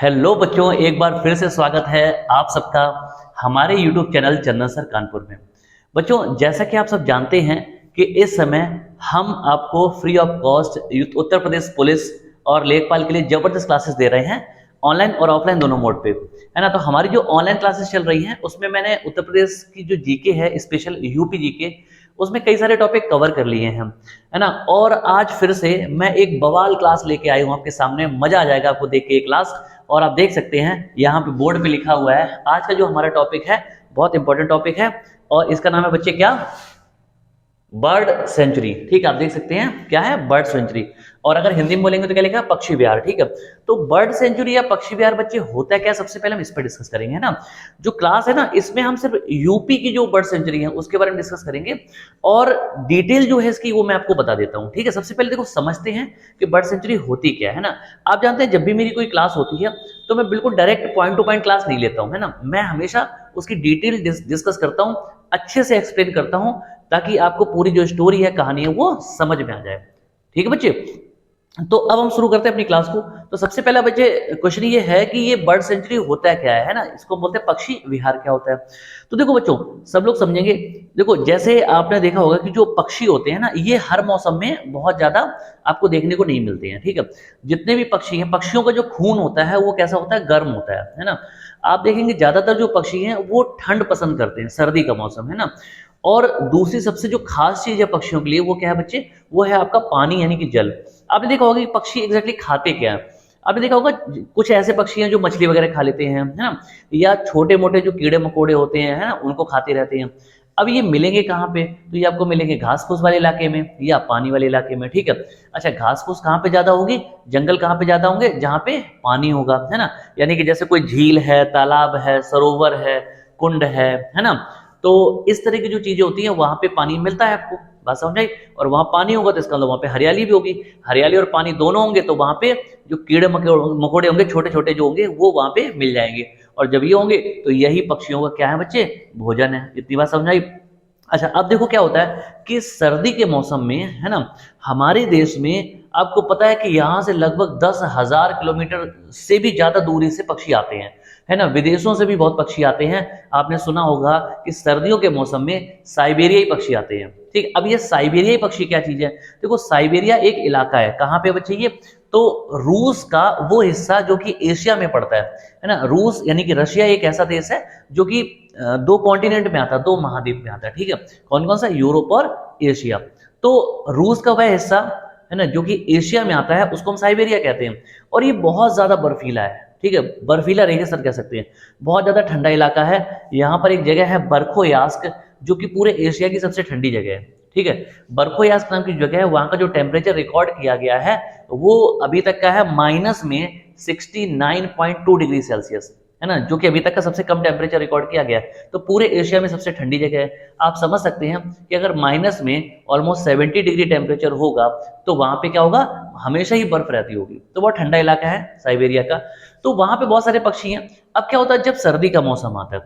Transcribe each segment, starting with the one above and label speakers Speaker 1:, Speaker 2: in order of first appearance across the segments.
Speaker 1: Hello बच्चों, एक बार फिर से स्वागत है आप सबका हमारे YouTube चैनल चंदन सर कानपुर में। बच्चों, जैसा कि आप सब जानते हैं कि इस समय हम आपको free of cost Uttar Pradesh police और लेखपाल के लिए जबरदस्त क्लासेस दे रहे हैं, ऑनलाइन और ऑफलाइन दोनों मोड पे, है ना। तो हमारी जो ऑनलाइन क्लासेस चल रही हैं उसमें मैंने उत्तर प्रदेश की जो जीके है, स्पेशल यूपी जीके, उसमें कई सारे टॉपिक कवर कर लिए हैं हम, है ना। और आज फिर से मैं एक बवाल क्लास लेके आई हूँ आपके सामने, मजा आ जाएगा आपको देख के ये क्लास। और आप देख सकते हैं यहाँ पे बोर्ड पे लिखा हुआ है आज का जो हमारा टॉपिक है, बहुत इंपॉर्टेंट टॉपिक है और इसका नाम है बच्चे क्या, बर्ड सेंचुरी। ठीक है, आप देख सकते हैं क्या है, बर्ड सेंचुरी। और अगर हिंदी में बोलेंगे तो क्या लिखा है, पक्षी विहार। ठीक है, तो बर्ड सेंचुरी या पक्षी विहार बच्चे होता है क्या, सबसे पहले हम इस पर डिस्कस करेंगे, है ना। जो क्लास है ना, इसमें हम सिर्फ यूपी की जो बर्ड सेंचुरी है उसके बारे में डिस्कस करेंगे और डिटेल जो है इसकी वो मैं आपको बता देता हूँ। ठीक है, सबसे पहले देखो समझते हैं कि बर्ड सेंचुरी होती क्या है ना। आप जानते हैं जब भी मेरी कोई क्लास होती है तो मैं बिल्कुल direct point two point class नहीं लेता हूँ, है ना। मैं हमेशा उसकी डिटेल डिस्कस करता हूँ, अच्छे से एक्सप्लेन करता हूँ, ताकि आपको पूरी जो स्टोरी है, कहानी है, वो समझ में आ जाए। ठीक है बच्चे, तो अब हम शुरू करते हैं अपनी क्लास को। तो सबसे पहला बच्चे क्वेश्चन ये है कि ये बर्ड सेंचुरी होता है क्या है ना, इसको बोलते हैं पक्षी विहार क्या होता है। तो देखो बच्चों, सब लोग समझेंगे। देखो, जैसे आपने देखा होगा कि जो पक्षी होते हैं ना, ये हर मौसम में बहुत ज्यादा आपको देखने को नहीं मिलते हैं। ठीक है, जितने भी पक्षी हैं, पक्षियों का जो खून होता है वो कैसा होता है, गर्म होता है ना। आप देखेंगे ज्यादातर जो पक्षी हैं वो ठंड पसंद करते हैं, सर्दी का मौसम, है ना। और दूसरी सबसे जो खास चीज है पक्षियों के लिए वो क्या है बच्चे, वो है आपका पानी, यानी कि जल। आपने देखा होगा कि पक्षी एग्जैक्टली खाते क्या है। आपने देखा होगा कुछ ऐसे पक्षी हैं जो मछली वगैरह खा लेते हैं, है ना, या छोटे मोटे जो कीड़े मकोड़े होते हैं, है ना, उनको खाते रहते हैं। अब ये मिलेंगे कहाँ पे, तो ये आपको मिलेंगे घास फूस वाले इलाके में या पानी वाले इलाके में। ठीक है, अच्छा, घास फूस कहाँ पे ज्यादा होगी, जंगल कहाँ पे ज्यादा होंगे, जहाँ पे पानी होगा, है ना। यानी कि जैसे कोई झील है, तालाब है, सरोवर है, कुंड है ना। तो इस तरह की जो चीजें होती हैं वहां पे पानी मिलता है आपको, बात समझ आई। और वहां पानी होगा तो इसका मतलब वहां पे हरियाली भी होगी, हरियाली और पानी दोनों होंगे तो वहां पे जो कीड़े मकोड़े होंगे, छोटे छोटे जो होंगे, वो वहां पे मिल जाएंगे। और जब ये होंगे तो यही पक्षियों का क्या है बच्चे, भोजन है। इतनी बात समझ आई। अच्छा, अब देखो क्या होता है कि सर्दी के मौसम में, है ना, हमारे देश में आपको पता है कि यहाँ से लगभग 10,000 किलोमीटर से भी ज्यादा दूरी से पक्षी आते हैं, है ना। विदेशों से भी बहुत पक्षी आते हैं। आपने सुना होगा कि सर्दियों के मौसम में साइबेरियाई पक्षी आते हैं। ठीक, अब ये साइबेरियाई पक्षी क्या चीज है, देखो साइबेरिया एक इलाका है, कहाँ पे बच्चे ये, तो रूस का वो हिस्सा जो कि एशिया में पड़ता है ना। रूस यानी कि रशिया एक ऐसा देश है जो कि दो कॉन्टिनेंट में आता है, दो महाद्वीप में आता है। ठीक है, कौन कौन सा, यूरोप और एशिया। तो रूस का वह हिस्सा, है ना, जो कि एशिया में आता है, उसको हम साइबेरिया कहते हैं। और ये बहुत ज्यादा बर्फीला है। ठीक है, बर्फीला रेगिस्तान कह सकते हैं, बहुत ज्यादा ठंडा इलाका है। यहाँ पर एक जगह है बर्खोयास्क, जो कि पूरे एशिया की सबसे ठंडी जगह है। ठीक है, बर्खोयास्क नाम की जगह है, वहां का जो टेम्परेचर रिकॉर्ड किया गया है वो अभी तक का है माइनस में 69.2 डिग्री सेल्सियस, है ना, जो कि अभी तक का सबसे कम टेम्परेचर रिकॉर्ड किया गया है। तो पूरे एशिया में सबसे ठंडी जगह है। आप समझ सकते हैं कि अगर माइनस में ऑलमोस्ट 70 डिग्री टेम्परेचर होगा तो वहां पे क्या होगा, हमेशा ही बर्फ रहती होगी। तो बहुत ठंडा इलाका है साइबेरिया का। तो वहां पे बहुत सारे पक्षी हैं। अब क्या होता है, जब सर्दी का मौसम आता है,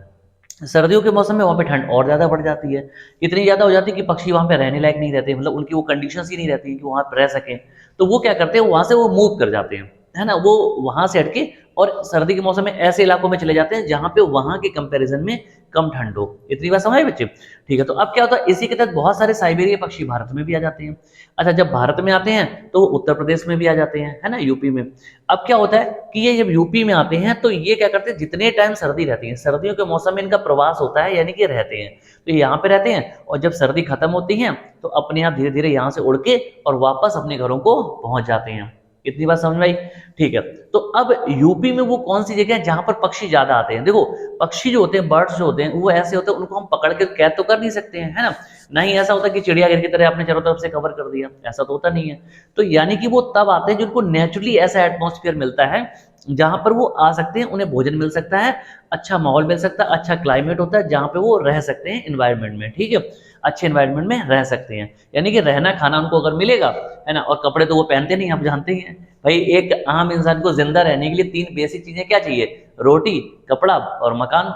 Speaker 1: सर्दियों के मौसम में वहां पे ठंड और ज्यादा बढ़ जाती है, इतनी ज्यादा हो जाती है कि पक्षी वहां पे रहने लायक नहीं रहते, मतलब उनकी वो कंडीशंस ही नहीं रहती कि वहां पर रह सके। तो वो क्या करते हैं, वहां से वो मूव कर जाते हैं, है ना, वो वहां से हटके और सर्दी के मौसम में ऐसे इलाकों में चले जाते हैं जहां पे वहां के कंपैरिजन में कम ठंड हो। इतनी बात समझ आए बच्चे। ठीक है, तो अब क्या होता है, इसी के तहत बहुत सारे साइबेरिया पक्षी भारत में भी आ जाते हैं। अच्छा, जब भारत में आते हैं तो उत्तर प्रदेश में भी आ जाते हैं, है ना, यूपी में। अब क्या होता है कि ये जब यूपी में आते हैं तो ये क्या करते हैं, जितने टाइम सर्दी रहती है, सर्दियों के मौसम में इनका प्रवास होता है, यानी कि रहते हैं, तो ये यहाँ पे रहते हैं। और जब सर्दी खत्म होती है तो अपने आप धीरे धीरे यहाँ से उड़ के और वापस अपने घरों को पहुंच जाते हैं। इतनी बात समझ में आई। ठीक है, तो अब यूपी में वो कौन सी जगह है जहां पर पक्षी ज्यादा आते हैं। देखो, पक्षी जो होते हैं, बर्ड्स जो होते हैं, वो ऐसे होते हैं, उनको हम पकड़ के कैद तो कर नहीं सकते हैं, है ना। नहीं ऐसा होता कि चिड़ियाघर की तरह आपने चारों तरफ से कवर कर दिया, ऐसा तो होता नहीं है। तो यानी कि वो तब आते हैं जिनको नेचुरली ऐसा एटमॉस्फेयर मिलता है जहां पर वो आ सकते हैं, उन्हें भोजन मिल सकता है, अच्छा माहौल मिल सकता है, अच्छा क्लाइमेट होता है जहां पे वो रह सकते हैं एनवायरनमेंट में। ठीक है, अच्छे एनवायरनमेंट में रह सकते हैं, यानी कि रहना खाना उनको अगर मिलेगा, है ना। और कपड़े तो वो पहनते नहीं, आप जानते ही हैं भाई। एक आम इंसान को जिंदा रहने के लिए 3 बेसिक चीजें क्या चाहिए, रोटी, कपड़ा और मकान।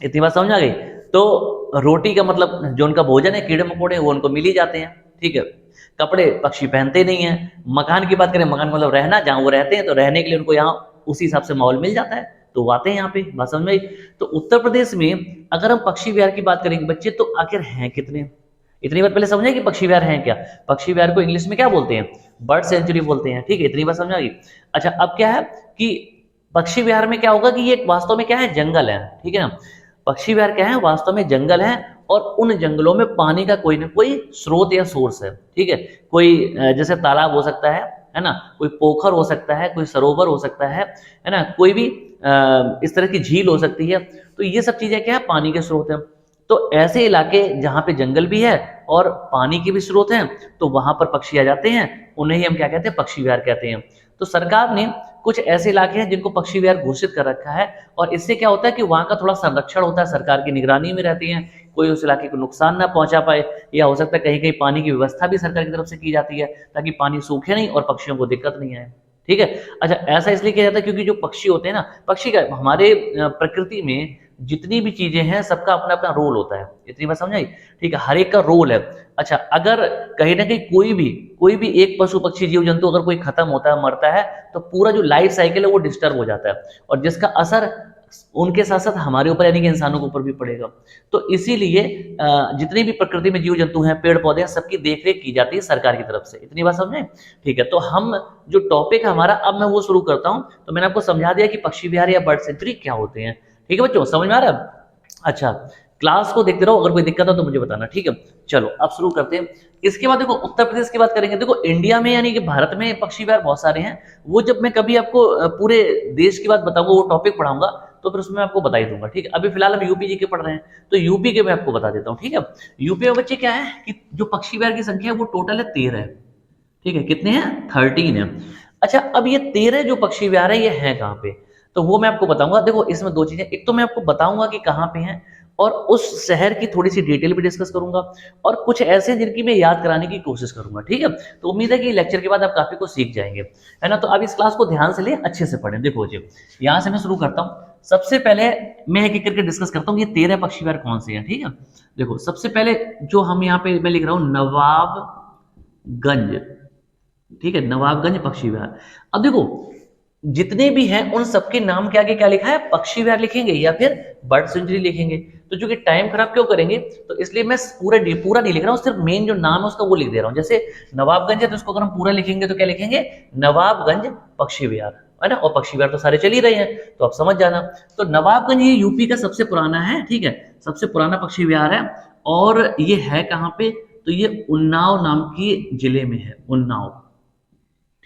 Speaker 1: इतनी बात समझ आ गई। तो रोटी का मतलब जो उनका भोजन है, कीड़े मकोड़े, वो उनको मिल ही जाते हैं। ठीक है, कपड़े पक्षी पहनते नहीं है। मकान की बात करें, मकान मतलब रहना, जहां वो रहते हैं, तो रहने के लिए उनको यहाँ उसी हिसाब से माहौल मिल जाता है, तो वो आते हैं यहाँ पे। बात समझ में आई? तो उत्तर प्रदेश में अगर हम पक्षी विहार की बात करेंगे बच्चे, तो आखिर हैं कितने? इतनी बात पहले समझे कि पक्षी विहार हैं क्या। पक्षी विहार को इंग्लिश में क्या बोलते हैं? बर्ड सेंचुरी बोलते हैं, ठीक है, इतनी बात समझ आ गई। अच्छा, अब क्या है कि पक्षी विहार में क्या होगा कि ये वास्तव में क्या है, जंगल है, ठीक है ना। पक्षी विहार क्या है, वास्तव में जंगल है, और उन जंगलों में पानी का कोई ना कोई स्रोत या सोर्स है, ठीक है। कोई जैसे तालाब हो सकता है ना, कोई पोखर हो सकता है, कोई सरोवर हो सकता है ना, कोई भी इस तरह की झील हो सकती है। तो ये सब चीजें क्या है, पानी के स्रोत हैं। तो ऐसे इलाके जहाँ पे जंगल भी है और पानी के भी स्रोत हैं, तो वहां पर पक्षी आ जाते हैं, उन्हें ही हम क्या कहते हैं, पक्षी विहार कहते हैं। तो सरकार ने कुछ ऐसे इलाके हैं जिनको पक्षी विहार घोषित कर रखा है, और इससे क्या होता है कि वहां का थोड़ा संरक्षण होता है, सरकार की निगरानी में रहती है, कोई उस इलाके को नुकसान ना पहुंचा पाए, या हो सकता है कहीं कहीं पानी की व्यवस्था भी सरकार की तरफ से की जाती है, ताकि पानी सूखे नहीं और पक्षियों को दिक्कत नहीं आए, ठीक है। अच्छा, ऐसा इसलिए किया जाता है क्योंकि जो पक्षी होते हैं ना, पक्षी का हमारे प्रकृति में जितनी भी चीजें हैं सबका अपना अपना रोल होता है, इतनी बात समझ आई, ठीक है, हर एक का रोल है। अच्छा, अगर कहीं ना कहीं कोई भी एक पशु पक्षी जीव जंतु अगर कोई खत्म होता है, मरता है, तो पूरा जो लाइफ साइकिल है वो डिस्टर्ब हो जाता है, और जिसका असर उनके साथ साथ हमारे ऊपर यानी कि इंसानों के ऊपर भी पड़ेगा। तो इसीलिए जितनी भी प्रकृति में जीव जंतु हैं, पेड़ पौधे हैं, सबकी देखरेख की जाती है सरकार की तरफ से, इतनी बात समझे, ठीक है। तो हम जो टॉपिक है हमारा, अब मैं वो शुरू करता हूं। तो मैंने आपको समझा दिया कि पक्षी विहार या बर्ड सेंचुरी क्या होते हैं, ठीक है बच्चों, समझ में आ रहा है? अच्छा, क्लास को देखते रहो, अगर कोई दिक्कत हो तो मुझे बताना, ठीक है। चलो अब शुरू करते हैं। इसके बाद देखो उत्तर प्रदेश की बात करेंगे। देखो इंडिया में यानी कि भारत में पक्षी विहार बहुत सारे हैं, वो जब मैं कभी आपको पूरे देश की बात बताऊंगा, वो टॉपिक पढ़ाऊंगा, तो फिर उसमें आपको बता ही दूंगा, ठीक है। अभी फिलहाल हम यूपी जी के पढ़ रहे हैं, तो यूपी के मैं आपको बता देता हूँ, ठीक है। यूपी में बच्चे क्या है कि जो पक्षी विहार की संख्या है वो टोटल है 13 है, ठीक है। कितने हैं? 13 है। अच्छा, अब ये 13 जो पक्षी विहार है ये है कहाँ पे, तो वो मैं आपको बताऊंगा। देखो इसमें दो चीजें, एक तो मैं आपको बताऊंगा कि कहाँ पे हैं, और उस शहर की थोड़ी सी डिटेल भी डिस्कस करूंगा, और कुछ ऐसे जिनकी मैं याद कराने की कोशिश करूंगा, ठीक है। तो उम्मीद है कि लेक्चर के बाद आप काफी कुछ सीख जाएंगे, है ना। तो अब इस क्लास को ध्यान से ले, अच्छे से पढ़ें। देखो जी, यहाँ से मैं शुरू करता हूँ। सबसे पहले मैं एक एक करके डिस्कस करता हूँ ये 13 पक्षी विहार कौन से हैं, ठीक है। देखो सबसे पहले जो हम यहाँ पे मैं लिख रहा हूँ नवाबगंज, ठीक है, नवाबगंज पक्षी विहार। अब देखो जितने भी हैं उन सबके नाम के आगे क्या लिखा है, पक्षी विहार लिखेंगे या फिर बर्ड सेंचुरी लिखेंगे। तो जो कि टाइम खराब क्यों करेंगे, तो इसलिए मैं पूरा नहीं लिख रहा हूँ, सिर्फ मेन जो नाम है उसका वो लिख दे रहा हूँ। जैसे नवाबगंज है तो इसको अगर हम पूरा लिखेंगे तो क्या लिखेंगे, नवाबगंज पक्षी विहार, है ना। और पक्षी विहार तो सारे चल ही रहे हैं, तो आप समझ जाना। तो नवाबगंज ये यूपी का सबसे पुराना है, ठीक है, सबसे पुराना पक्षी विहार है। और ये है कहाँ पे, तो ये उन्नाव नाम की जिले में है, उन्नाव,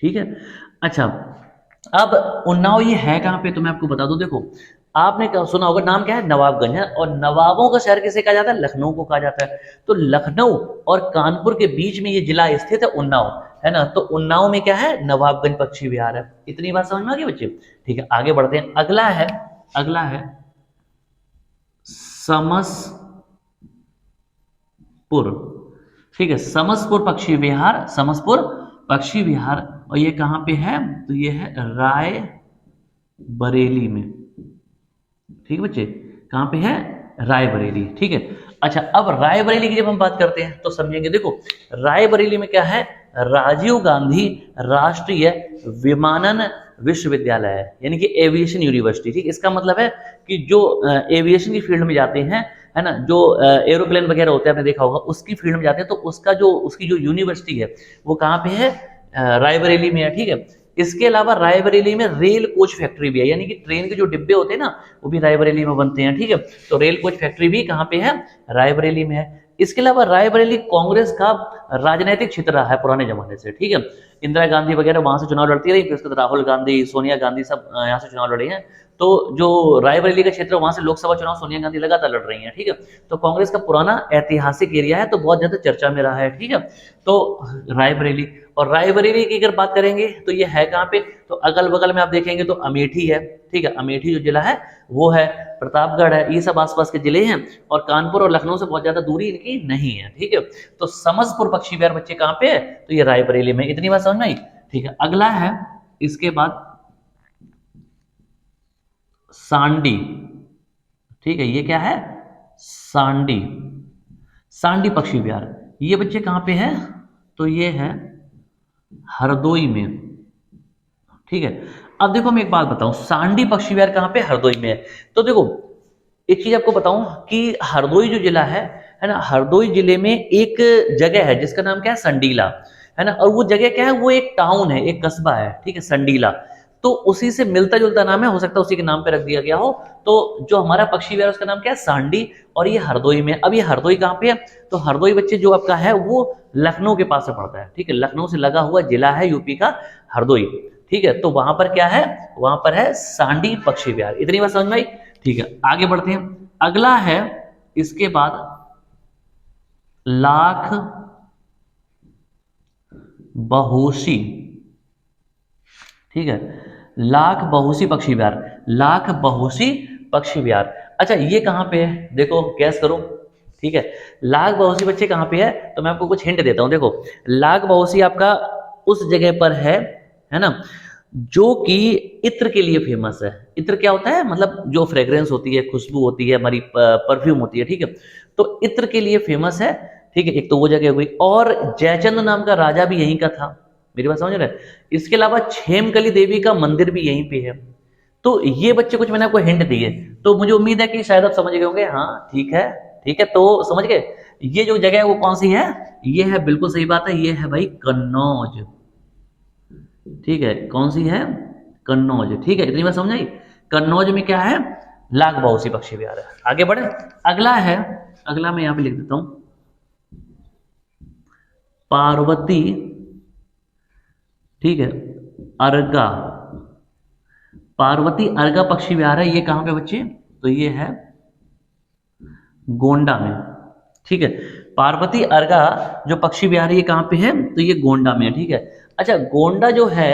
Speaker 1: ठीक है। अच्छा, अब उन्नाव ये है कहाँ पे, तो मैं आपको बता दूं। देखो आपने क्या सुना होगा, नाम क्या है, नवाबगंज है, और नवाबों का शहर किसे कहा जाता है, लखनऊ को कहा जाता है। तो लखनऊ और कानपुर के बीच में ये जिला स्थित है, उन्नाव, है ना। तो उन्नाव में क्या है, नवाबगंज पक्षी विहार है। इतनी बात समझ में आ गई बच्चे, ठीक है। आगे बढ़ते हैं। अगला है समसपुर, ठीक है, समसपुर पक्षी विहार, समसपुर पक्षी विहार। और ये कहाँ पे है, तो ये है रायबरेली में, ठीक है बच्चे, कहाँ पे है, रायबरेली, ठीक है। अच्छा, अब रायबरेली की जब हम बात करते हैं तो समझेंगे। देखो रायबरेली में क्या है, राजीव गांधी राष्ट्रीय विमानन विश्वविद्यालय है, यानी कि एविएशन यूनिवर्सिटी, ठीक। इसका मतलब है कि जो एविएशन की फील्ड में जाते हैं, है ना, जो एरोप्लेन वगैरह होते हैं, आपने देखा होगा, उसकी फील्ड में जाते हैं, तो उसकी जो यूनिवर्सिटी है वो कहाँ पे है, रायबरेली में है, ठीक है। इसके अलावा रायबरेली में रेल कोच फैक्ट्री भी है, यानी कि ट्रेन के जो डिब्बे होते हैं ना, वो भी रायबरेली में बनते हैं, ठीक है। तो रेल कोच फैक्ट्री भी कहाँ पे है, रायबरेली में है। इसके अलावा रायबरेली कांग्रेस का राजनीतिक क्षेत्र रहा है पुराने जमाने से, ठीक है। इंदिरा गांधी वगैरह वहां से चुनाव लड़ती रही, फिर उसके बाद राहुल गांधी, सोनिया गांधी सब यहाँ से चुनाव लड़े हैं। तो जो रायबरेली का क्षेत्र, वहां से लोकसभा चुनाव सोनिया गांधी लगातार लड़ रही हैं, ठीक है। तो कांग्रेस का पुराना ऐतिहासिक एरिया है, तो बहुत ज्यादा चर्चा में रहा है, ठीक है। तो रायबरेली, और रायबरेली की अगर बात करेंगे तो ये है कहाँ पे, तो अगल बगल में आप देखेंगे तो अमेठी है, ठीक है। अमेठी जो जिला है वो है, प्रतापगढ़ है, ये सब आसपास के जिले हैं, और कानपुर और लखनऊ से बहुत ज्यादा दूरी इनकी नहीं है, ठीक है। तो समसपुर पक्षी विहार बच्चे कहाँ पे है, तो ये रायबरेली में। इतनी बात समझ में आई, ठीक है। अगला है इसके बाद सांडी, ठीक है। ये क्या है, सांडी, सांडी पक्षी विहार। ये बच्चे कहाँ पे है, तो ये है हरदोई में, ठीक है। अब देखो मैं एक बात बताऊं, सांडी पक्षी विहार कहाँ पे, हरदोई में है। तो देखो एक चीज आपको बताऊं कि हरदोई जो जिला है ना, हरदोई जिले में एक जगह है जिसका नाम क्या है, संडीला, है ना। और वो जगह क्या है, वो एक टाउन है, एक कस्बा है, ठीक है, संडीला। तो उसी से मिलता जुलता नाम है, हो सकता है उसी के नाम पे रख दिया गया हो। तो जो हमारा पक्षी विहार उसका नाम क्या है, सांडी, और ये हरदोई में। अब ये हरदोई कहाँ पे है, तो हरदोई बच्चे जो आपका है वो लखनऊ के पास से पड़ता है, ठीक है, लखनऊ से लगा हुआ जिला है यूपी का हरदोई, ठीक है। तो वहां पर क्या है, वहां पर है सांडी पक्षी विहार। इतनी बात समझ में आई, ठीक है। आगे बढ़ते हैं, अगला है इसके बाद लाख बहोशी, ठीक है, लाख बहोशी पक्षी विहार, लाख बहोशी पक्षी विहार। अच्छा ये कहां पे है, देखो गैस करो, ठीक है। लाख बहोशी बच्चे कहां पे है, तो मैं आपको कुछ हिंट देता हूं। देखो लाख बहोशी आपका उस जगह पर है ना, जो कि इत्र के लिए फेमस है। इत्र क्या होता है, मतलब जो फ्रेग्रेंस होती है, खुशबू होती है, हमारी परफ्यूम होती है, ठीक है। तो इत्र के लिए फेमस है, ठीक है, एक तो वो जगह हुई। और जयचंद नाम का राजा भी यहीं का था, मेरी बात समझ रहे हैं। इसके अलावा छेमकली देवी का मंदिर भी यहीं पे है। तो ये बच्चे कुछ मैंने आपको हिंट दिए, तो मुझे उम्मीद है कि शायद आप समझ गए होंगे। हाँ ठीक है, ठीक है, तो समझ गए। ये जो जगह है वो कौन सी है, ये है, बिल्कुल सही बात है, ये है भाई कन्नौज, ठीक है। कौन सी है, कन्नौज, ठीक है। इतनी बात समझ आई। कन्नौज में क्या है, लाख बाउसी पक्षी विहार है। आगे बढ़े, अगला है, अगला मैं यहां पे लिख देता हूं, पार्वती, ठीक है, अर्गा, पार्वती अर्गा पक्षी विहार है। ये कहां पे बच्चे, तो ये है गोंडा में, ठीक है। पार्वती अर्गा जो पक्षी विहार है ये कहां पे है, तो ये गोंडा में है, ठीक है। अच्छा गोंडा जो है,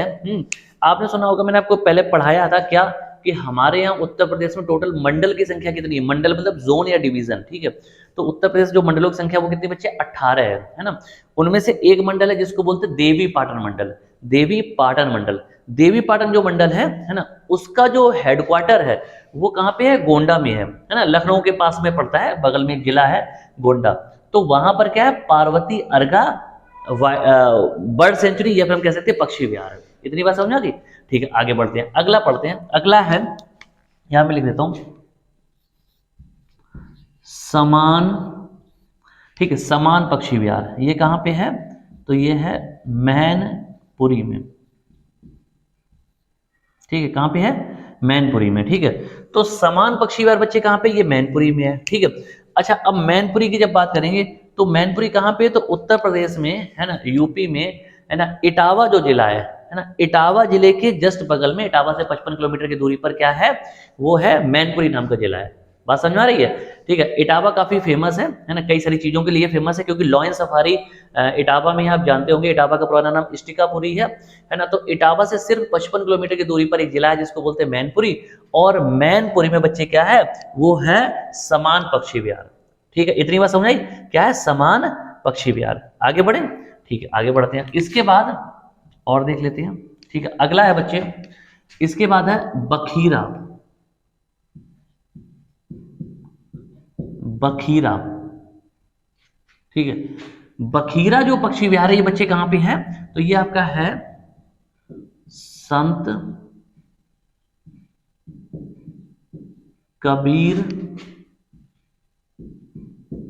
Speaker 1: आपने सुना होगा, मैंने आपको पहले पढ़ाया था क्या, कि हमारे यहाँ उत्तर प्रदेश में टोटल मंडल की संख्या कितनी है, मंडल मतलब जोन या डिवीजन, ठीक है। तो उत्तर प्रदेश जो मंडलों की संख्या वो कितनी बच्चे, 18 है ना। उनमें से एक मंडल है जिसको बोलते हैं देवी पाटन मंडल, देवी पाटन मंडल। देवी पाटन जो मंडल है ना, उसका जो हेडक्वार्टर है वो कहाँ पे है, गोंडा में है ना, लखनऊ के पास में पड़ता है, बगल में एक जिला है गोंडा। तो वहां पर क्या है, पार्वती अर्गा बर्ड सेंचुरी, या फिर हम कह सकते हैं पक्षी विहार। इतनी बात समझ आ गई, ठीक है। आगे बढ़ते हैं, अगला पढ़ते हैं। अगला है, यहां मैं लिख देता हूं, समान, ठीक है, समान पक्षी विहार। ये कहां पे है, तो ये है मैनपुरी में, ठीक है। कहां पे है, मैनपुरी में, ठीक है। तो समान पक्षी विहार बच्चे कहां पे, ये मैनपुरी में है, ठीक है। अच्छा अब मैनपुरी की जब बात करेंगे, तो मैनपुरी कहां पे है, तो उत्तर प्रदेश में है ना, यूपी में है ना, इटावा जो जिला है ना, इटावा जिले के जस्ट बगल में, इटावा से 55 किलोमीटर की दूरी पर क्या है, वो है मैनपुरी नाम का जिला है। बात समझ में आ रही है, ठीक है। इटावा काफी फेमस है ना, कई सारी चीजों के लिए फेमस है, क्योंकि लॉयन सफारी इटावा में आप जानते होंगे, इटावा का पुराना नाम इष्टिकापुरी है ना। तो इटावा से सिर्फ 55 किलोमीटर की दूरी पर एक जिला है जिसको बोलते हैं मैनपुरी। और मैनपुरी में बच्चे क्या है, वो है समान पक्षी विहार, ठीक है। इतनी बात समझ आई, क्या है, समान पक्षी विहार। आगे बढ़े, ठीक है, आगे बढ़ते हैं। इसके बाद और देख लेते हैं, ठीक है। अगला है बच्चे, इसके बाद है बखीरा, बखीरा, ठीक है। बखीरा जो पक्षी विहार है ये बच्चे कहां पे है, तो ये आपका है संत कबीर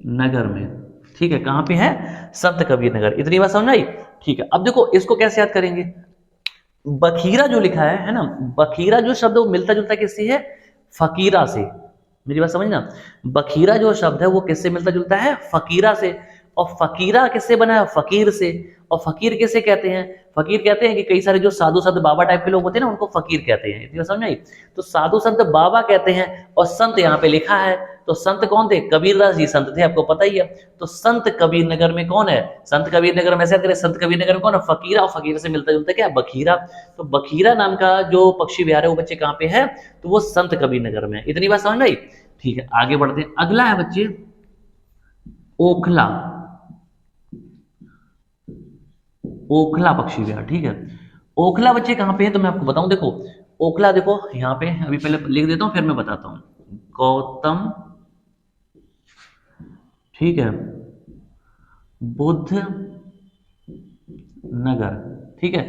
Speaker 1: नगर में, ठीक है। कहां पे है, संत कबीर नगर। इतनी बात समझ आई, ठीक है। अब देखो इसको कैसे याद करेंगे, बखीरा जो लिखा है ना, बखीरा जो शब्द वो मिलता जुलता किससे है, फकीरा से। मेरी बात समझना, बखीरा जो शब्द है वो किससे मिलता जुलता है, फकीरा से। और फकीरा किससे बना है, फकीर से। और फकीर किसे कहते हैं, फकीर कहते हैं कि कई सारे जो साधु संत बाबा टाइप के लोग होते हैं ना, उनको फकीर कहते हैं। इतनी बात समझ आई। तो साधु संत बाबा कहते हैं, और संत यहाँ पे लिखा है, तो संत कौन थे, कबीरदास जी संत थे, आपको पता ही है। तो संत कबीर नगर में कौन है, संत कबीर नगर में, ऐसे करें, संत कबीर नगर में कौन है, फकीरा। और फकीर से मिलता जुलता क्या, बखीरा। तो बखीरा नाम का जो पक्षी विहार है वो बच्चे कहां पे है, तो वो संत कबीर नगर में। इतनी बात समझ आई, ठीक है। आगे बढ़ते हैं, अगला है बच्चे ओखला, ओखला पक्षी विहार, ठीक है। ओखला बच्चे कहां पे है, तो मैं आपको बताऊं, देखो ओखला, देखो यहां पे अभी पहले लिख देता हूं फिर मैं बताता हूं, गौतम, ठीक है, बुद्ध नगर, ठीक है।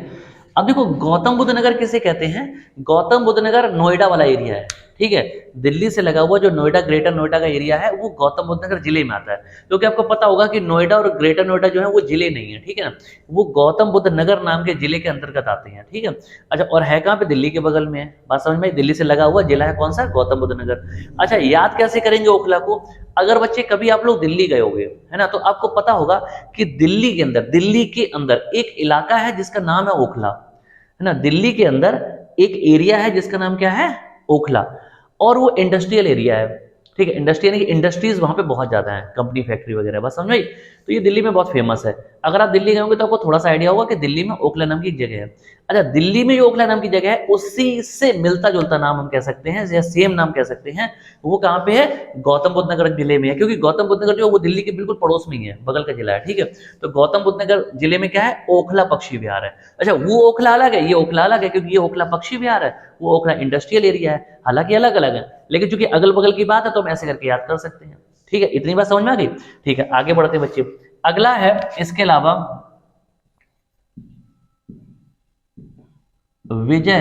Speaker 1: अब देखो गौतम बुद्ध नगर किसे कहते हैं, गौतम बुद्ध नगर नोएडा वाला एरिया है, ठीक है, दिल्ली से लगा हुआ जो नोएडा, ग्रेटर नोएडा का एरिया है वो गौतम बुद्ध नगर जिले में आता है। क्योंकि आपको पता होगा कि नोएडा और ग्रेटर नोएडा जो है वो जिले नहीं है, ठीक है ना, वो गौतम बुद्ध नगर नाम के जिले के अंतर्गत आते हैं, ठीक है। अच्छा, और है कहाँ पे, दिल्ली के बगल में है, बात समझ में, दिल्ली से लगा हुआ जिला है कौन सा, गौतम बुद्ध नगर। अच्छा, याद कैसे करेंगे ओखला को, अगर बच्चे कभी आप लोग दिल्ली गए होंगे, है ना, तो आपको पता होगा कि दिल्ली के अंदर एक इलाका है जिसका नाम है ओखला, है ना, दिल्ली के अंदर एक एरिया है जिसका नाम क्या है, ओखला, और वो इंडस्ट्रियल एरिया है, ठीक है, इंडस्ट्री यानी कि इंडस्ट्रीज वहां पे बहुत ज्यादा है, कंपनी फैक्ट्री वगैरह, बस समझ आई। तो ये दिल्ली में बहुत फेमस है। अगर आप दिल्ली गए होंगे तो आपको थोड़ा सा आइडिया होगा कि दिल्ली में ओखला नाम की एक जगह है। अच्छा, दिल्ली में जो ओखला नाम की जगह है उसी से मिलता जुलता नाम हम कह सकते हैं या सेम नाम कह सकते हैं, वो कहाँ पे है, गौतम बुद्ध नगर जिले में है, क्योंकि गौतम बुद्ध नगर जो वो दिल्ली के बिल्कुल पड़ोस में ही है, बगल का जिला है, ठीक है। तो गौतम बुद्ध नगर जिले में क्या है, ओखला पक्षी विहार है। अच्छा, वो ओखला अलग है, ये ओखला अलग है, क्योंकि ये ओखला पक्षी विहार है, वो ओखला इंडस्ट्रियल एरिया है, हालांकि अलग अलग है, लेकिन चूंकि अगल बगल की बात है तो हम ऐसे करके याद कर सकते हैं, ठीक है। इतनी बात समझ में आ गई, ठीक है, आगे बढ़ते हैं बच्चे। अगला है इसके अलावा विजय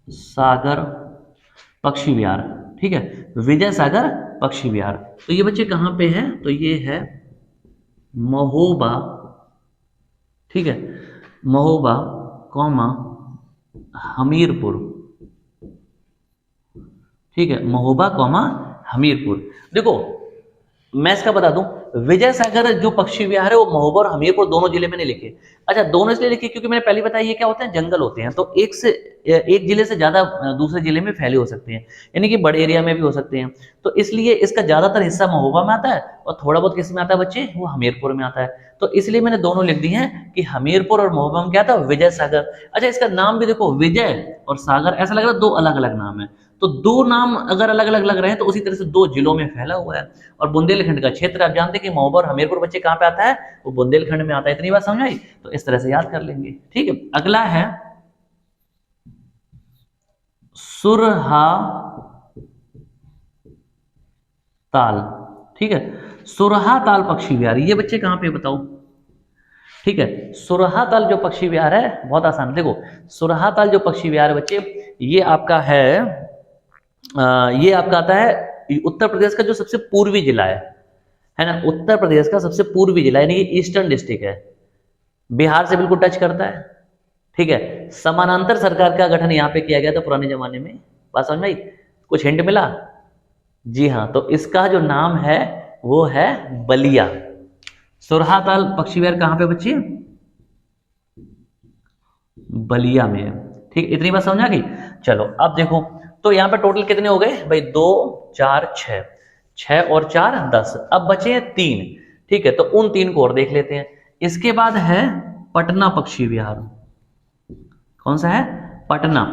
Speaker 1: सागर पक्षी विहार, ठीक है, विजय सागर पक्षी विहार। तो ये बच्चे कहां पे है, तो ये है महोबा, ठीक है, महोबा कौमा हमीरपुर, ठीक है, महोबा कौमा हमीरपुर। देखो मैं इसका बता दूं, विजय सागर जो पक्षी विहार है वो महोबा और हमीरपुर दोनों जिले में नहीं लिखे। अच्छा, दोनों इसलिए लिखे क्योंकि मैंने पहले बताया ये क्या होते हैं, जंगल होते हैं, तो एक जिले से ज्यादा दूसरे जिले में फैले हो सकते हैं, यानी कि बड़े एरिया में भी हो सकते हैं। तो इसलिए इसका ज्यादातर हिस्सा महोबा में आता है और थोड़ा बहुत किस में आता है बच्चे, वो हमीरपुर में आता है। तो इसलिए मैंने दोनों लिख दी हैं कि हमीरपुर और महोबा में क्या था, विजय सागर। अच्छा, इसका नाम भी देखो, विजय और सागर, ऐसा लग रहा है दो अलग अलग नाम है, तो दो नाम अगर अलग अलग लग रहे हैं तो उसी तरह से दो जिलों में फैला हुआ है। और बुंदेलखंड का क्षेत्र आप जानते हैं कि महोबा और हमीरपुर बच्चे कहाँ पे आता है, वो बुंदेलखंड में आता है। इतनी बात समझ आई, तो इस तरह से याद कर लेंगे, ठीक है। अगला है सुरहा ताल, ठीक है, सुरहा ताल पक्षी विहार, ये बच्चे कहाँ पे बताओ, ठीक है। सुरहा ताल जो पक्षी विहार है बहुत आसान, देखो सुरहा ताल जो पक्षी विहार है बच्चे, ये आपका है ये आपका आता है उत्तर प्रदेश का जो सबसे पूर्वी जिला है ना, उत्तर प्रदेश का सबसे पूर्वी जिला यानी कि ईस्टर्न डिस्ट्रिक्ट है, बिहार से बिल्कुल टच करता है, ठीक है। समानांतर सरकार का गठन यहाँ पे किया गया था पुराने जमाने में, बात समझ में आई, कुछ हिंट मिला, जी हाँ, तो इसका जो नाम है वो है बलिया। सुरहा ताल पक्षी विहार कहाँ पे बच्चे, बलिया में है, ठीक, इतनी बात समझ आ गई। चलो अब देखो, तो यहाँ पे टोटल कितने हो गए भाई, 2 4 6, 6 और 4 10, अब बचे हैं 3, ठीक है, तो उन 3 को और देख लेते हैं। इसके बाद है पटना पक्षी विहार, कौन सा है, पटना,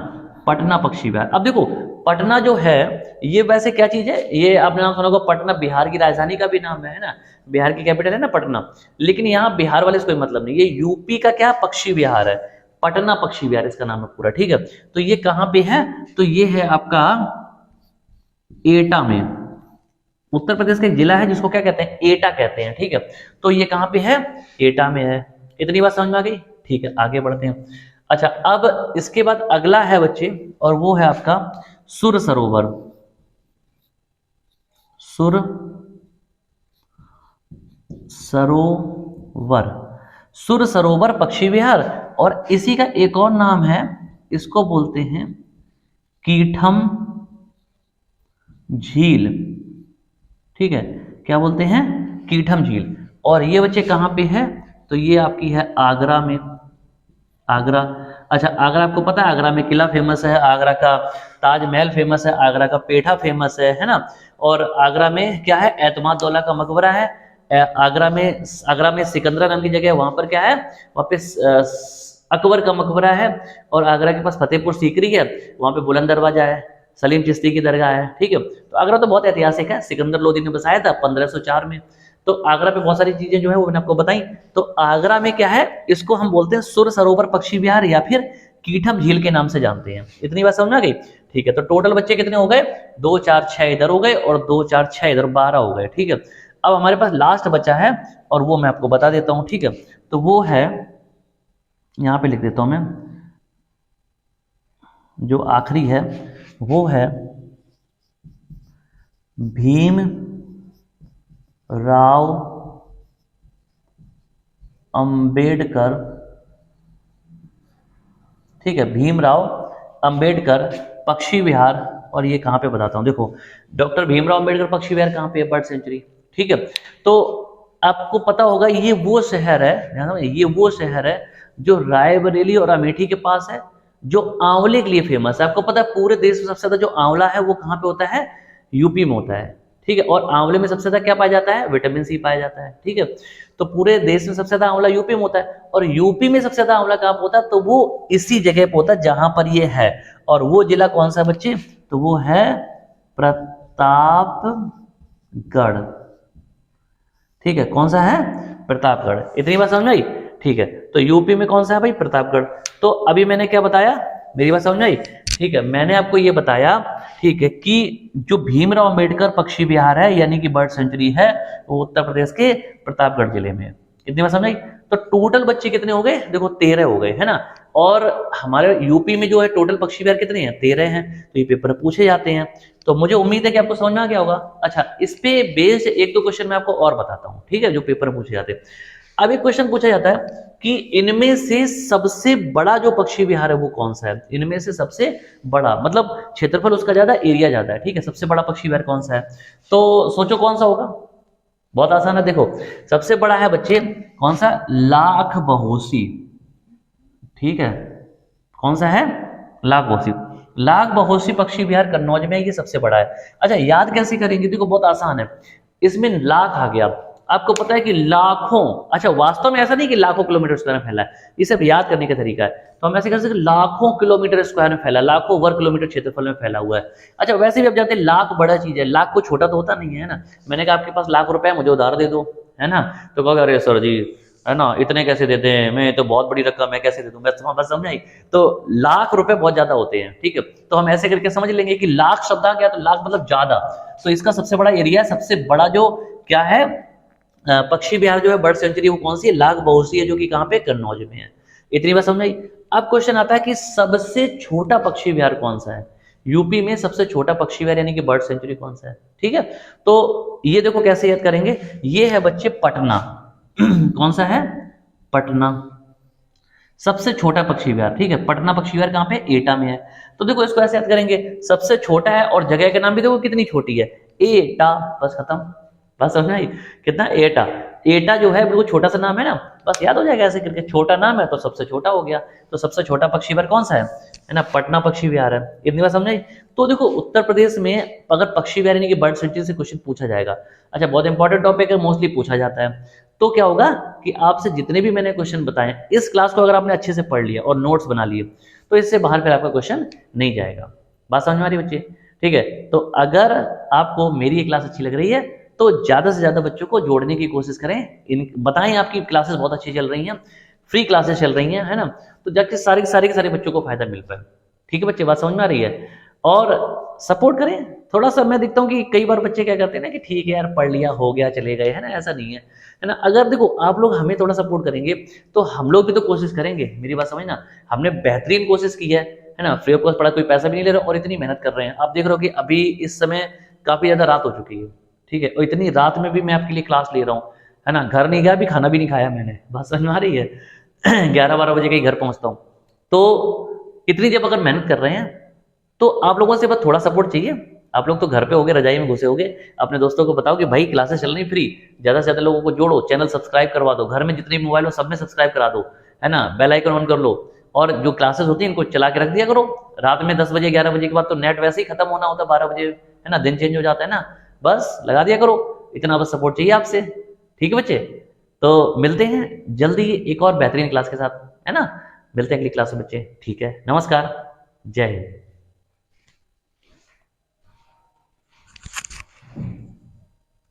Speaker 1: पटना पक्षी विहार। अब देखो पटना जो है ये वैसे क्या चीज है, ये आपने नाम सुना होगा, पटना बिहार की राजधानी का भी नाम है ना, बिहार की कैपिटल है ना पटना, लेकिन यहाँ बिहार वाले से कोई मतलब नहीं, ये यूपी का क्या पक्षी विहार है, पटना पक्षी विहार इसका नाम है पूरा, ठीक है। तो ये कहां पे है, तो ये है आपका एटा में, उत्तर प्रदेश का एक जिला है जिसको क्या कहते हैं, एटा कहते हैं, ठीक है। तो ये कहां पे है, एटा में है। इतनी बात समझ में आ गई, ठीक है, आगे बढ़ते हैं। अच्छा, अब इसके बाद अगला है बच्चे, और वो है आपका सुर सरोवर, सुर सरोवर, सुर सरोवर पक्षी विहार, और इसी का एक और नाम है, इसको बोलते हैं कीठम झील, ठीक है, क्या बोलते हैं, कीठम झील। और ये बच्चे कहां पे है, तो ये आपकी है आगरा में, आगरा। अच्छा, आगरा आपको पता है, आगरा में किला फेमस है, आगरा का ताजमहल फेमस है, आगरा का पेठा फेमस है ना। और आगरा में क्या है, एतमादुद्दौला का मकबरा है, आगरा में सिकंदरा नाम की जगह है, वहां पर क्या है, वहां पे अकबर का मकबरा है, और आगरा के पास फतेहपुर सीकरी है, वहां पे बुलंद दरवाजा है, सलीम चिश्ती की दरगाह है, ठीक है। तो आगरा तो बहुत ऐतिहासिक है, सिकंदर लोदी ने बसाया था 1504 में, तो आगरा पे बहुत सारी चीजें जो है वो मैंने आपको बताई। तो आगरा में क्या है, इसको हम बोलते हैं सुर सरोवर पक्षी विहार या फिर कीठम झील के नाम से जानते हैं। इतनी बात समझ आ गई, ठीक है। तो टोटल बच्चे कितने हो गए, 2 4 6 इधर हो गए और 2 4 6 इधर, 12 हो गए, ठीक है। अब हमारे पास लास्ट बचा है और वो मैं आपको बता देता हूं, ठीक है। तो वो है यहाँ पे लिख देता हूँ मैं, जो आखिरी है वो है भीम राव अंबेडकर। ठीक है, भीमराव अंबेडकर पक्षी विहार। और ये कहाँ पे बताता हूँ, देखो डॉक्टर भीमराव अंबेडकर पक्षी विहार कहाँ पे है, बर्ड सेंचुरी। ठीक है, तो आपको पता होगा ये वो शहर है, ध्यान दो, ये वो शहर है जो रायबरेली और अमेठी के पास है, जो आंवले के लिए फेमस है। आपको पता है पूरे देश में सबसे ज्यादा जो आंवला है वो कहाँ पे होता है, यूपी में होता है। ठीक है, और आंवले में सबसे ज्यादा क्या पाया जाता है, विटामिन सी पाया जाता है। ठीक है, तो पूरे देश में सबसे ज्यादा आंवला यूपी में होता है, और यूपी में सबसे ज्यादा आंवला कहाँ पे होता है, तो वो इसी जगह पे होता है जहां पर ये है। और वो जिला कौन सा है बच्चे, तो वो है प्रतापगढ़। ठीक है, कौन सा है, प्रतापगढ़। इतनी बात समझ आई। ठीक है, तो यूपी में कौन सा है भाई, प्रतापगढ़। तो अभी मैंने क्या बताया, मेरी बात समझ आई। ठीक है, मैंने आपको ये बताया, ठीक है, कि जो भीमराव अंबेडकर पक्षी विहार है यानी कि बर्ड सेंचुरी है, वो उत्तर प्रदेश के प्रतापगढ़ जिले में है। कितनी बात समझ आई। तो टोटल बच्चे कितने हो गए, देखो 13 हो गए, है ना। और हमारे यूपी में जो है टोटल पक्षी विहार कितने हैं, 13 हैं। तो ये पेपर पूछे जाते हैं, तो मुझे उम्मीद है कि आपको समझ में आ गया होगा। अच्छा, इस पे बेस्ड एक दो क्वेश्चन मैं आपको और बताता हूँ, ठीक है, जो पेपर में पूछे जाते हैं। अब एक क्वेश्चन पूछा जाता है कि इनमें से सबसे बड़ा जो पक्षी विहार है वो कौन सा है, इनमें से सबसे बड़ा, मतलब क्षेत्रफल उसका ज्यादा, एरिया ज्यादा है। ठीक है, सबसे बड़ा पक्षी विहार कौन सा है, तो सोचो कौन सा होगा। बहुत आसान है, देखो सबसे बड़ा है बच्चे कौन सा, लाख बहोसी। ठीक है, कौन सा है, लाख बहोसी। लाख बहोसी पक्षी विहार कन्नौज में है, ये सबसे बड़ा है। अच्छा, याद कैसे करेंगे, देखो बहुत आसान है। इसमें लाख आ गया, आपको पता है कि लाखों, अच्छा वास्तव में ऐसा नहीं कि लाखों किलोमीटर स्क्वायर में फैला है, ये सब याद करने का तरीका है। तो हम ऐसे कर सकते हैं लाखों किलोमीटर स्क्वायर में फैला, लाखों वर्ग किलोमीटर क्षेत्रफल में फैला हुआ है। अच्छा, वैसे भी आप जानते हैं लाख बड़ा चीज है, लाख को छोटा तो होता नहीं है ना। मैंने कहा आपके पास लाख रुपए है, मुझे उधार दे दो, है ना, तो कहोगे अरे सर जी, है ना, इतने कैसे देते हैं, मैं तो बहुत बड़ी रकम है, कैसे दे दूं, बस समझ आई। तो लाख रुपए बहुत ज्यादा होते हैं। ठीक है, तो हम ऐसे करके समझ लेंगे कि लाख शब्द आ गया तो लाख मतलब ज्यादा। तो इसका सबसे बड़ा एरिया, सबसे बड़ा जो क्या है पक्षी विहार जो है बर्ड सेंचुरी, वो कौन सी है, लाख बहोसी है, जो कि कहाँ पे, कन्नौज में है। इतनी बात समझ आई। अब क्वेश्चन आता है कि सबसे छोटा पक्षी विहार कौन सा है, यूपी में सबसे छोटा पक्षी विहार यानी कि बर्ड सेंचुरी कौन सा है। ठीक है, तो ये देखो कैसे याद करेंगे, ये है बच्चे पटना। कौन सा है, पटना, सबसे छोटा पक्षी विहार। ठीक है, पटना पक्षी विहार कहाँ पे, एटा में है। तो देखो इसको ऐसे याद करेंगे, सबसे छोटा है और जगह के नाम भी देखो कितनी छोटी है, एटा, बस खत्म। बस समझ आई, कितना, एटा। एटा जो है बिल्कुल छोटा सा नाम है ना, बस याद हो जाएगा ऐसे करके, छोटा नाम है तो सबसे छोटा हो गया। तो सबसे छोटा पक्षी विहार कौन सा है ना, पटना पक्षी विहार है। इतनी बात समझ आई। तो देखो उत्तर प्रदेश में अगर पक्षी विहार यानी कि बर्ड सेंचुरी से क्वेश्चन पूछा जाएगा, अच्छा बहुत इंपॉर्टेंट टॉपिक है, मोस्टली पूछा जाता है, तो क्या होगा कि आपसे जितने भी मैंने क्वेश्चन बताए इस क्लास को अगर आपने अच्छे से पढ़ लिया और नोट्स बना लिए, तो इससे बाहर फिर आपका क्वेश्चन नहीं जाएगा। बात समझ में आ रही बच्चे। ठीक है, तो अगर आपको मेरी ये क्लास अच्छी लग रही है तो ज्यादा से ज्यादा बच्चों को जोड़ने की कोशिश करें। इन बताएं आपकी क्लासेस बहुत अच्छी चल रही हैं, फ्री क्लासेस चल रही हैं, है ना, तो जाके सारे के सारे बच्चों को फायदा मिल पाए। ठीक है बच्चे, बात समझ में आ रही है। और सपोर्ट करें थोड़ा सा। मैं देखता हूँ कि कई बार बच्चे क्या करते हैं ना कि ठीक है यार पढ़ लिया हो गया चले गए, है ना, ऐसा नहीं है ना। अगर देखो आप लोग हमें थोड़ा सपोर्ट करेंगे तो हम लोग भी तो कोशिश करेंगे, मेरी बात समझना। हमने बेहतरीन कोशिश की है ना, फ्री ऑफ कॉस्ट पढ़ा, कोई पैसा भी नहीं ले रहे और इतनी मेहनत कर रहे हैं। आप देख रहे हो कि अभी इस समय काफी ज्यादा रात हो चुकी है। ठीक है, और इतनी रात में भी मैं आपके लिए क्लास ले रहा हूँ, है ना, घर नहीं गया, अभी खाना भी नहीं खाया मैंने, बात समझ में आ रही है। 11-12 बजे कहीं घर पहुंचता हूँ, तो इतनी जब अगर मेहनत कर रहे हैं तो आप लोगों से बस थोड़ा सपोर्ट चाहिए। आप लोग तो घर पे होगे, रजाई में घुसे होगे, अपने दोस्तों को बताओ कि भाई क्लासेस चल रही फ्री, ज्यादा से ज्यादा लोगों को जोड़ो, चैनल सब्सक्राइब करवा दो, घर में जितने मोबाइल हो सब में सब्सक्राइब करा दो, है ना, बेल आइकन ऑन कर लो, और जो क्लासेस होती है इनको चला के रख दिया करो। रात में 10 बजे 11 बजे के बाद तो नेट वैसे ही खत्म होना होता है, 12 बजे, है ना, दिन चेंज हो जाता है ना, बस लगा दिया करो। इतना बस सपोर्ट चाहिए आपसे। ठीक है बच्चे, तो मिलते हैं जल्दी एक और बेहतरीन क्लास के साथ, है ना, मिलते हैं अगली क्लास में बच्चे। ठीक है, नमस्कार, जय हिंद।